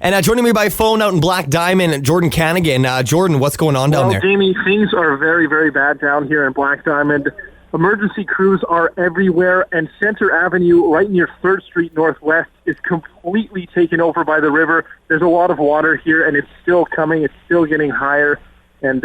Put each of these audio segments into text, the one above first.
And joining me by phone out in Black Diamond, Jordan Kanygin. Jordan, what's going on down there? Jayme, things are very, very bad down here in Black Diamond. Emergency crews are everywhere, and Center Avenue, right near 3rd Street Northwest, is completely taken over by the river. There's a lot of water here, and it's still coming. It's still getting higher, and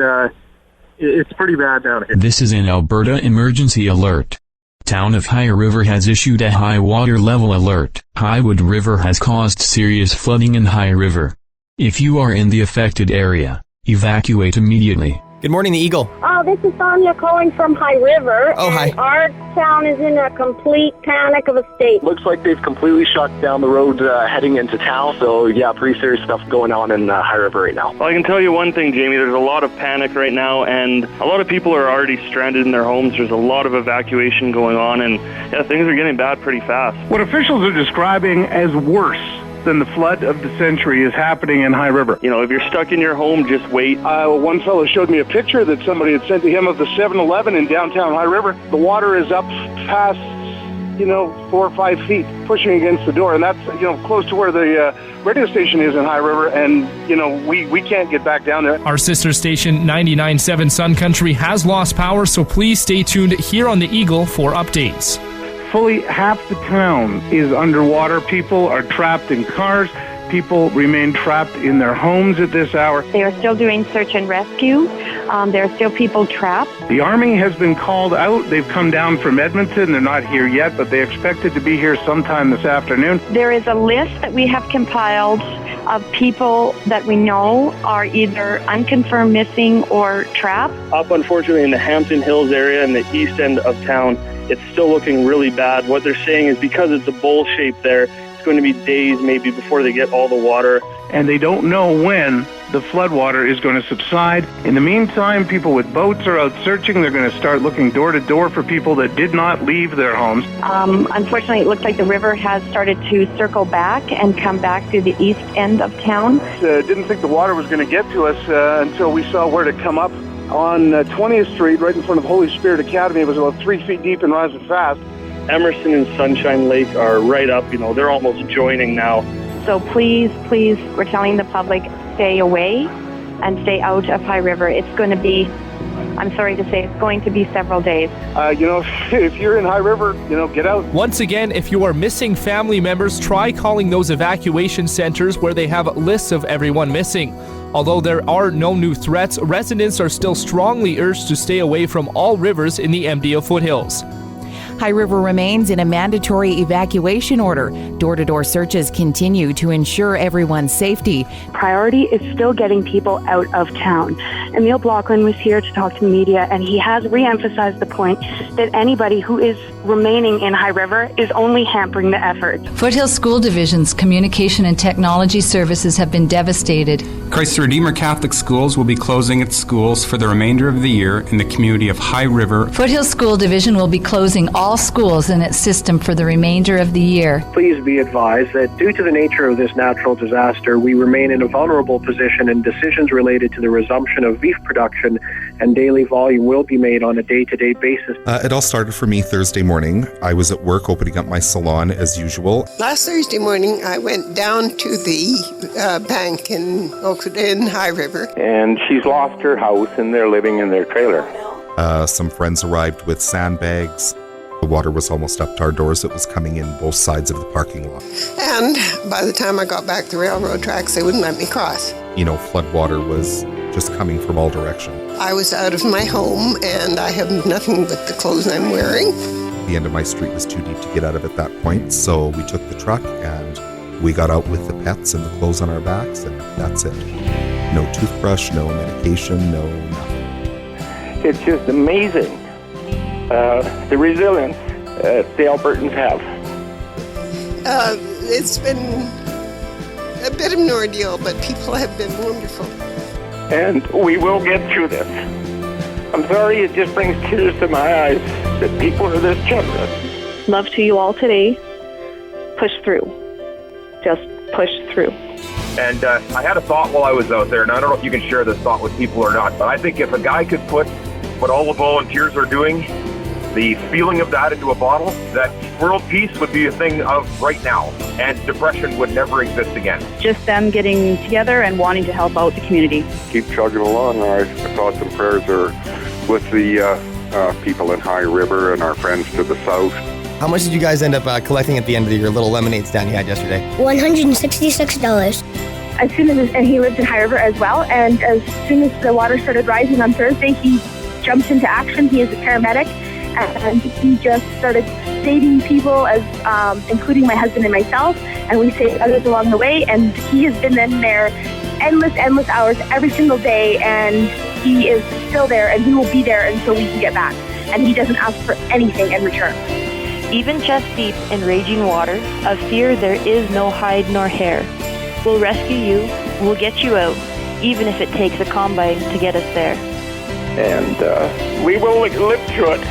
it's pretty bad down here. This is an Alberta emergency alert. Town of High River has issued a high water level alert. Highwood River has caused serious flooding in High River. If you are in the affected area, evacuate immediately. Good morning, the Eagle. Oh, this is Sonia calling from High River. Oh, hi. Our town is in a complete panic of a state. Looks like they've completely shut down the road heading into town. So, yeah, pretty serious stuff going on in High River right now. Well, I can tell you one thing, Jayme. There's a lot of panic right now, and a lot of people are already stranded in their homes. There's a lot of evacuation going on, and yeah, things are getting bad pretty fast. What officials are describing as worse than the flood of the century is happening in High River. You know, if you're stuck in your home, just wait. One fellow showed me a picture that somebody had sent to him of the 7-Eleven in downtown High River. The water is up past, 4 or 5 feet, pushing against the door, and that's, close to where the radio station is in High River, and, we can't get back down there. Our sister station, 99.7 Sun Country, has lost power, so please stay tuned here on the Eagle for updates. Fully half the town is underwater. People are trapped in cars. People remain trapped in their homes at this hour. They are still doing search and rescue. There are still people trapped. The Army has been called out. They've come down from Edmonton. They're not here yet, but they expected to be here sometime this afternoon. There is a list that we have compiled of people that we know are either unconfirmed missing or trapped. Up, unfortunately, in the Hampton Hills area and the east end of town, it's still looking really bad. What they're saying is because it's a bowl shape there, it's going to be days maybe before they get all the water. And they don't know when the floodwater is going to subside. In the meantime, people with boats are out searching. They're going to start looking door to door for people that did not leave their homes. Unfortunately, it looks like the river has started to circle back and come back to the east end of town. Didn't think the water was going to get to us until we saw where to come up. On 20th Street, right in front of Holy Spirit Academy, it was about 3 feet deep and rising fast. Emerson and Sunshine Lake are right up, they're almost joining now. So please, we're telling the public, stay away and stay out of High River. It's going to be, I'm sorry to say, it's going to be several days. If you're in High River, get out. Once again, if you are missing family members, try calling those evacuation centers where they have lists of everyone missing. Although there are no new threats, residents are still strongly urged to stay away from all rivers in the MDO foothills. High River remains in a mandatory evacuation order. Door-to-door searches continue to ensure everyone's safety. Priority is still getting people out of town. Emil Blockland was here to talk to the media, and he has re-emphasized the point that anybody who is remaining in High River is only hampering the effort. Foothills School Division's communication and technology services have been devastated. Christ the Redeemer Catholic Schools will be closing its schools for the remainder of the year in the community of High River. Foothills School Division will be closing all schools in its system for the remainder of the year. Please be advised that due to the nature of this natural disaster, we remain in a vulnerable position, and decisions related to the resumption of beef production and daily volume will be made on a day-to-day basis. It all started for me Thursday morning. I was at work opening up my salon as usual. Last Thursday morning, I went down to the bank in High River. And she's lost her house, and they're living in their trailer. Some friends arrived with sandbags. The water was almost up to our doors. It was coming in both sides of the parking lot. And by the time I got back to the railroad tracks, they wouldn't let me cross. Flood water was just coming from all directions. I was out of my home, and I have nothing but the clothes I'm wearing. The end of my street was too deep to get out of at that point, so we took the truck and we got out with the pets and the clothes on our backs, and that's it. No toothbrush, no medication, no nothing. It's just amazing the resilience the Albertans have. It's been a bit of an ordeal, but people have been wonderful. And we will get through this. I'm sorry, it just brings tears to my eyes that people are this generous. Love to you all today. Push through. Just push through. And I had a thought while I was out there, and I don't know if you can share this thought with people or not, but I think if a guy could put what all the volunteers are doing the feeling of that into a bottle, that world peace would be a thing of right now, and depression would never exist again. Just them getting together and wanting to help out the community. Keep chugging along. Our thoughts and prayers are with the people in High River and our friends to the south. How much did you guys end up collecting at the end of your little lemonade stand you had yesterday? $166. As soon as, and he lives in High River as well, and as soon as the water started rising on Thursday, he jumped into action. He is a paramedic, and he just started saving people, as including my husband and myself, and we saved others along the way, and he has been in there endless hours every single day, and he is still there, and he will be there until we can get back, and he doesn't ask for anything in return. Even chest deep in raging water, of fear there is no hide nor hair. We'll rescue you, we'll get you out, even if it takes a combine to get us there. And we will live through it.